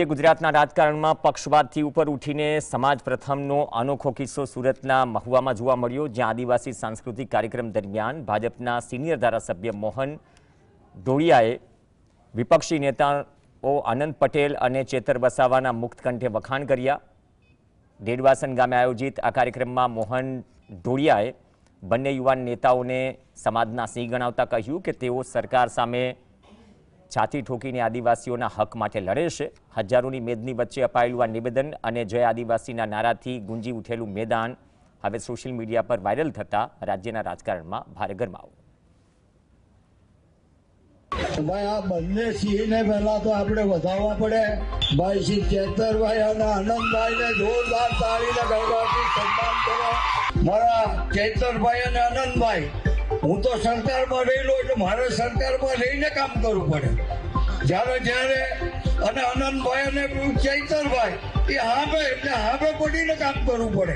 ગુજરાતના રાજકારણમાં પક્ષવાદથી ઉપર ઉઠીને સમાજ પ્રથમનો અનોખો કિસ્સો સુરતના મહુવામાં જોવા મળ્યો, જ્યાં આદિવાસી સાંસ્કૃતિક કાર્યક્રમ દરમિયાન ભાજપના સિનિયર ધારાસભ્ય મોહન ડોળિયાએ વિપક્ષી નેતાઓ આનંદ પટેલ અને ચેતર વસાવાના મુક્ત કંઠે વખાણ કર્યા। ડેડવાસન ગામે આયોજિત આ કાર્યક્રમમાં મોહન ડોળિયાએ બંને યુવાન નેતાઓને સમાજના સિંહ ગણાવતા કહ્યું કે તેઓ સરકાર સામે છાતી ઠોકીને આદિવાસીઓના હક માટે લડે છે। હજારોની મેદની વચ્ચે અપાયેલું આ નિવેદન અને જય આદિવાસીના નારાથી ગુંજી ઉઠેલું મેદાન હવે સોશિયલ મીડિયા પર વાયરલ થતા રાજ્યના રાજકારણમાં ભારે ગરમાવો। ભાઈ આ બંને સિંહને પહેલા તો આપણે વધારવા પડે। ભાઈ શ્રી ચેતરભાઈ અને આનંદભાઈને જોરદાર તાળીને ગણગાથી સન્માન કરો। મારા ચેતરભાઈ અને આનંદભાઈ, હું તો સરકારમાં રહેલો એટલે મારે સરકારમાં રહીને કામ કરવું પડે। જ્યારે અને આનંદભાઈ અને ચૈતરભાઈ એ હાવે એટલે હાવે પડીને કામ કરવું પડે।